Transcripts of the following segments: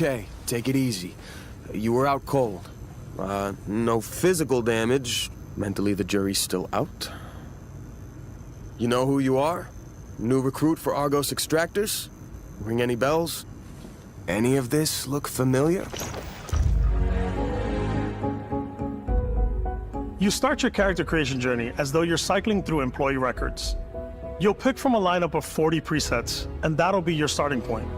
okay. Take it easy. You were out cold. No physical damage. Mentally, the jury's still out. You know who you are? New recruit for Argos Extractors? Ring any bells? Any of this look familiar? You start your character creation journey as though you're cycling through employee records. You'll pick from a lineup of 40 presets, and that'll be your starting point.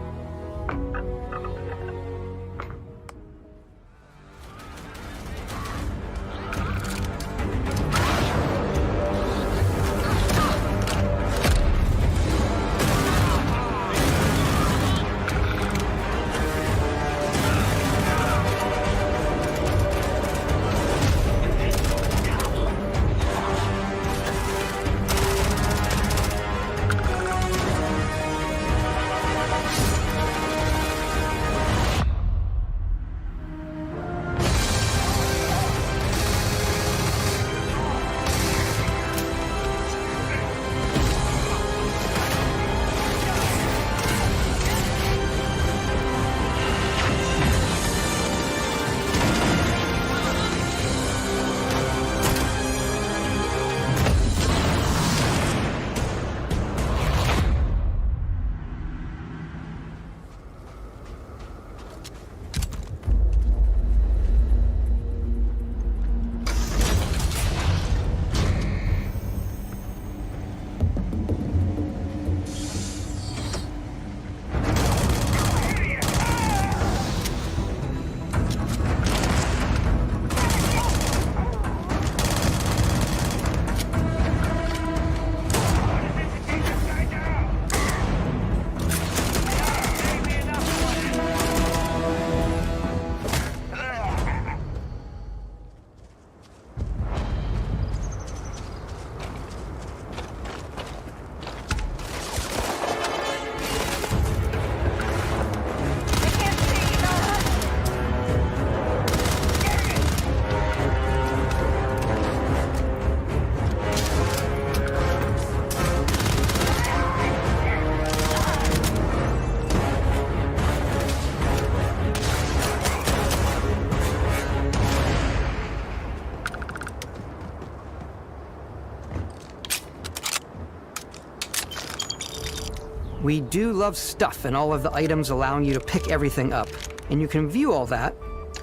We do love stuff and all of the items allowing you to pick everything up, and you can view all that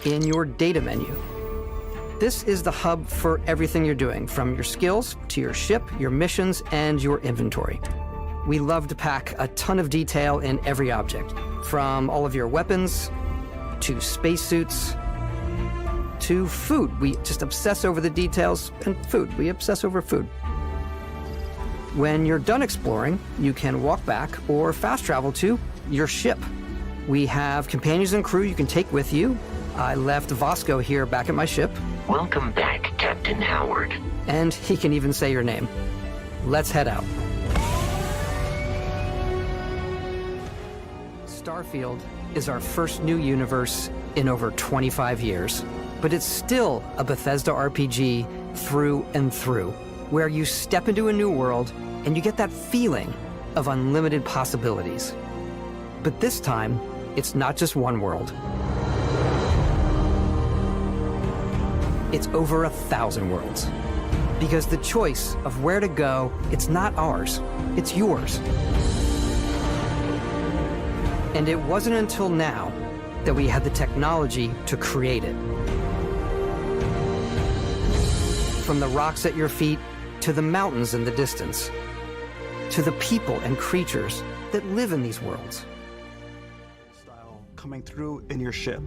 in your data menu. This is the hub for everything you're doing, from your skills to your ship, your missions, and your inventory. We love to pack a ton of detail in every object, from all of your weapons, to spacesuits, to food. We just obsess over the details, and food. We obsess over food. When you're done exploring, you can walk back or fast travel to your ship. We have companions and crew you can take with you. I left Vasco here back at my ship. Welcome back, Captain Howard. And he can even say your name. Let's head out. Starfield is our first new universe in over 25 years, but it's still a Bethesda RPG through and through, where you step into a new world and you get that feeling of unlimited possibilities. But this time, it's not just one world. It's over 1,000 worlds. Because the choice of where to go, it's not ours, it's yours. And it wasn't until now that we had the technology to create it. From the rocks at your feet, to the mountains in the distance, to the people and creatures that live in these worlds. Style coming through in your ship.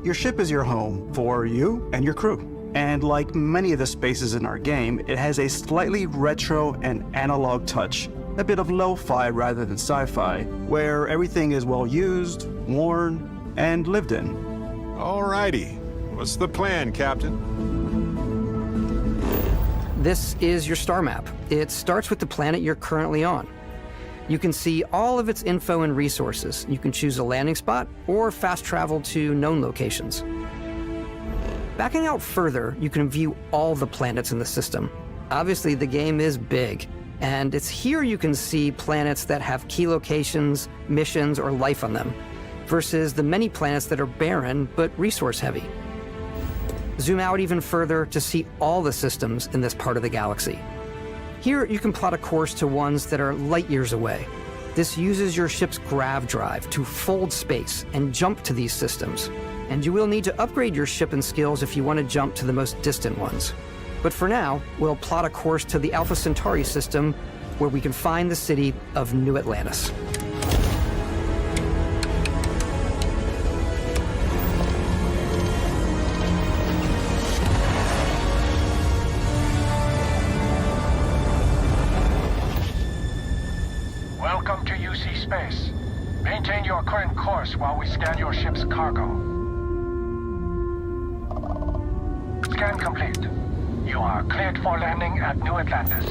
Your ship is your home for you and your crew. And like many of the spaces in our game, it has a slightly retro and analog touch, a bit of lo-fi rather than sci-fi, where everything is well used, worn, and lived in. Alrighty. What's the plan, Captain? This is your star map. It starts with the planet you're currently on. You can see all of its info and resources. You can choose a landing spot or fast travel to known locations. Backing out further, you can view all the planets in the system. Obviously, the game is big, and it's here you can see planets that have key locations, missions, or life on them. versus the many planets that are barren but resource-heavy. Zoom out even further to see all the systems in this part of the galaxy. Here, you can plot a course to ones that are light years away. This uses your ship's grav drive to fold space and jump to these systems. And you will need to upgrade your ship and skills if you want to jump to the most distant ones. But for now, we'll plot a course to the Alpha Centauri system, where we can find the city of New Atlantis. Welcome to UC Space. Maintain your current course while we scan your ship's cargo. Scan complete. You are cleared for landing at New Atlantis.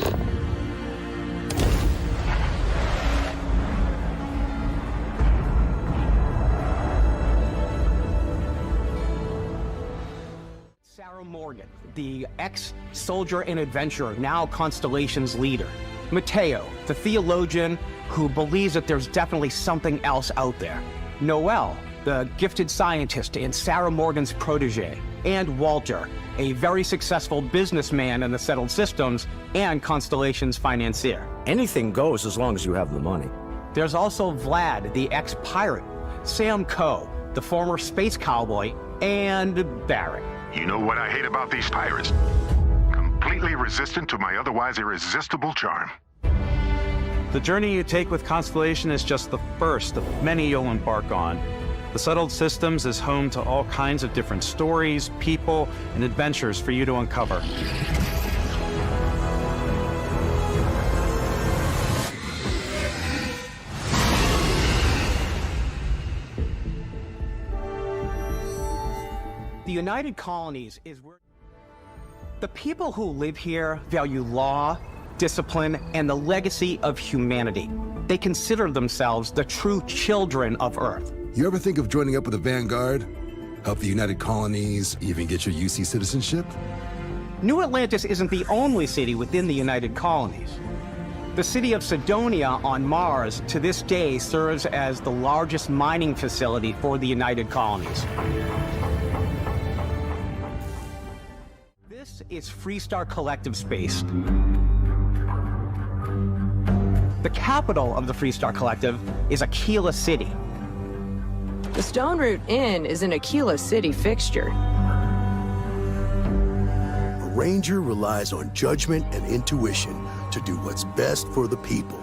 Sarah Morgan, the ex-soldier and adventurer, now Constellation's leader. Mateo, the theologian who believes that there's definitely something else out there. Noel, the gifted scientist and Sarah Morgan's protege. And Walter, a very successful businessman in the settled systems and Constellation's financier. Anything goes as long as you have the money. There's also Vlad, the ex-pirate, Sam Coe, the former space cowboy, and Barrett. You know what I hate about these pirates? Completely resistant to my otherwise irresistible charm. The journey you take with Constellation is just the first of many you'll embark on. The Settled Systems is home to all kinds of different stories, people, and adventures for you to uncover. The United Colonies is where the people who live here value law, discipline, and the legacy of humanity. They consider themselves the true children of Earth. You ever think of joining up with the Vanguard? Help the United Colonies, even get your UC citizenship? New Atlantis isn't the only city within the United Colonies. The city of Sidonia on Mars to this day serves as the largest mining facility for the United Colonies. This is Freestar Collective Space. The capital of the Freestar Collective is Aquila City. The Stone Root Inn is an Aquila City fixture. A ranger relies on judgment and intuition to do what's best for the people.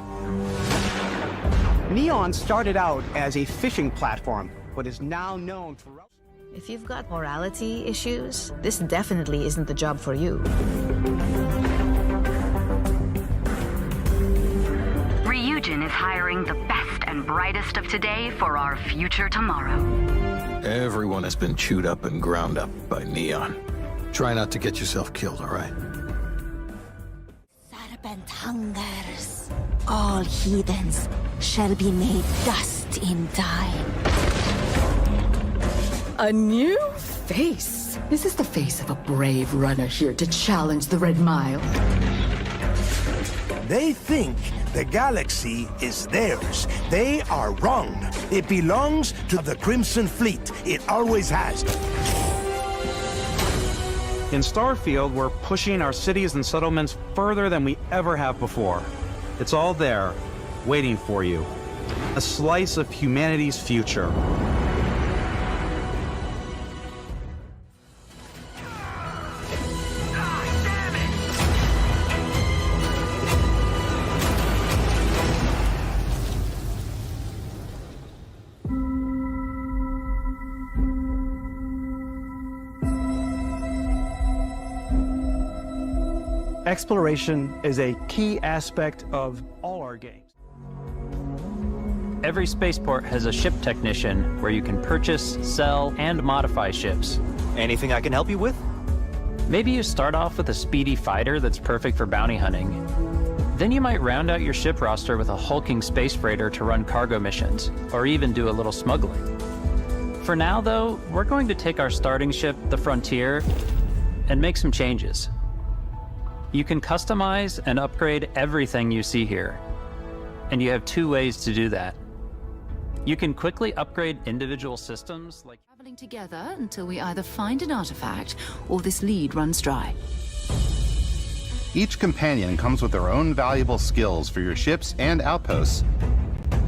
Neon started out as a fishing platform, but is now known throughout. If you've got morality issues, this definitely isn't the job for you. Ryujin is hiring the best and brightest of today for our future tomorrow. Everyone has been chewed up and ground up by Neon. Try not to get yourself killed, all right? Serpent hungers. All heathens shall be made dust in time. A new face. Is this the face of a brave runner here to challenge the Red Mile? They think the galaxy is theirs. They are wrong. It belongs to the Crimson Fleet. It always has. In Starfield, we're pushing our cities and settlements further than we ever have before. It's all there, waiting for you. A slice of humanity's future. Exploration is a key aspect of all our games. Every spaceport has a ship technician where you can purchase, sell, and modify ships. Anything I can help you with? Maybe you start off with a speedy fighter that's perfect for bounty hunting. Then you might round out your ship roster with a hulking space freighter to run cargo missions, or even do a little smuggling. For now, though, we're going to take our starting ship, the Frontier, and make some changes. You can customize and upgrade everything you see here, and you have two ways to do that. You can quickly upgrade individual systems like Traveling together until we either find an artifact or this lead runs dry. Each companion comes with their own valuable skills for your ships and outposts,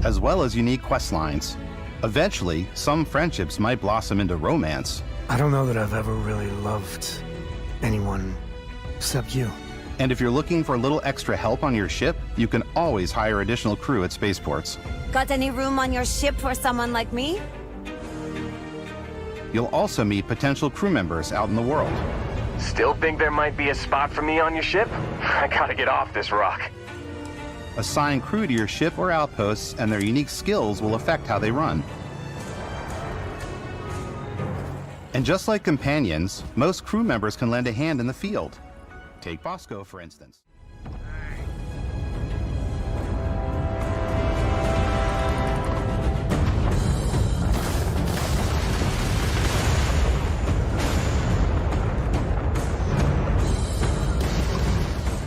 as well as unique quest lines. Eventually, some friendships might blossom into romance. I don't know that I've ever really loved anyone except you. And if you're looking for a little extra help on your ship, you can always hire additional crew at spaceports. Got any room on your ship for someone like me? You'll also meet potential crew members out in the world. Still think there might be a spot for me on your ship? I gotta get off this rock. Assign crew to your ship or outposts, and their unique skills will affect how they run. And just like companions, most crew members can lend a hand in the field. Take Bosco, for instance.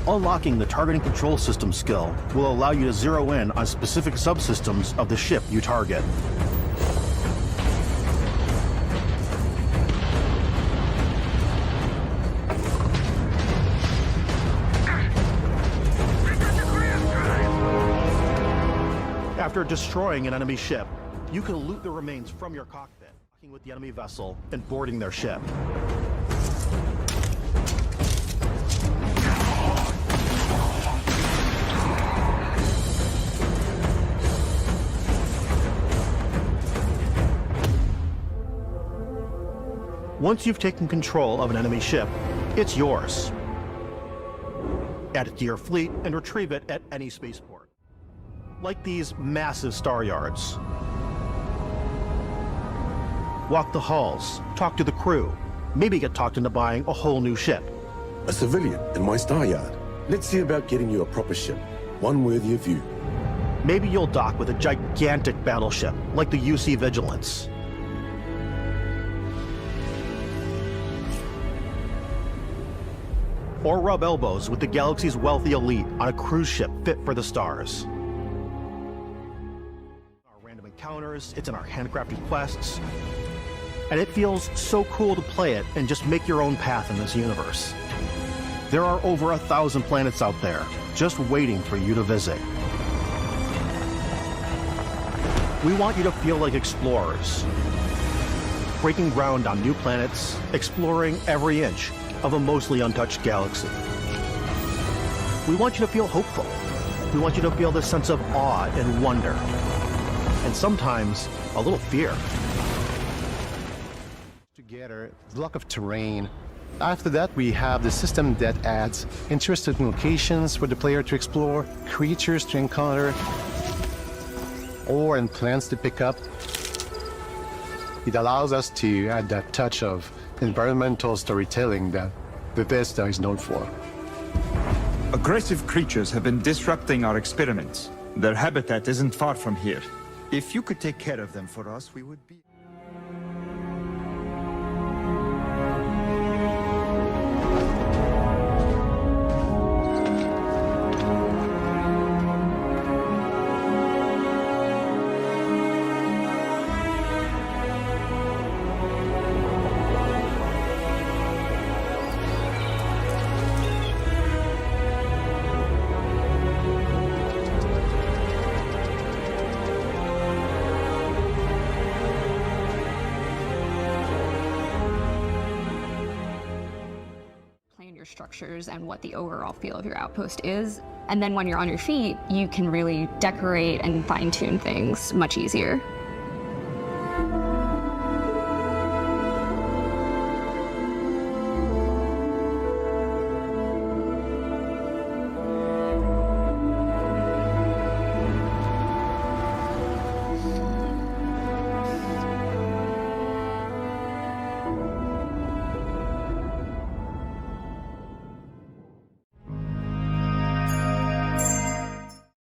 Unlocking the targeting control system skill will allow you to zero in on specific subsystems of the ship you target. After destroying an enemy ship, you can loot the remains from your cockpit, docking with the enemy vessel and boarding their ship. Once you've taken control of an enemy ship, it's yours. Add it to your fleet and retrieve it at any spaceport. Like these massive star yards. Walk the halls, talk to the crew, maybe get talked into buying a whole new ship. A civilian in my star yard. Let's see about getting you a proper ship, one worthy of you. Maybe you'll dock with a gigantic battleship, like the UC Vigilance. Or rub elbows with the galaxy's wealthy elite on a cruise ship fit for the stars. Our random encounters, it's in our handcrafted quests. And it feels so cool to play it and just make your own path in this universe. There are over 1,000 planets out there, just waiting for you to visit. We want you to feel like explorers, breaking ground on new planets, exploring every inch of a mostly untouched galaxy. We want you to feel hopeful. We want you to feel this sense of awe and wonder, and sometimes a little fear. Together, block of terrain. After that, we have the system that adds interesting locations for the player to explore, creatures to encounter, ore and plants to pick up. It allows us to add that touch of environmental storytelling that Bethesda is known for. Aggressive creatures have been disrupting our experiments. Their habitat isn't far from here. If you could take care of them for us, we would be... structures and what the overall feel of your outpost is. And then when you're on your feet, you can really decorate and fine-tune things much easier.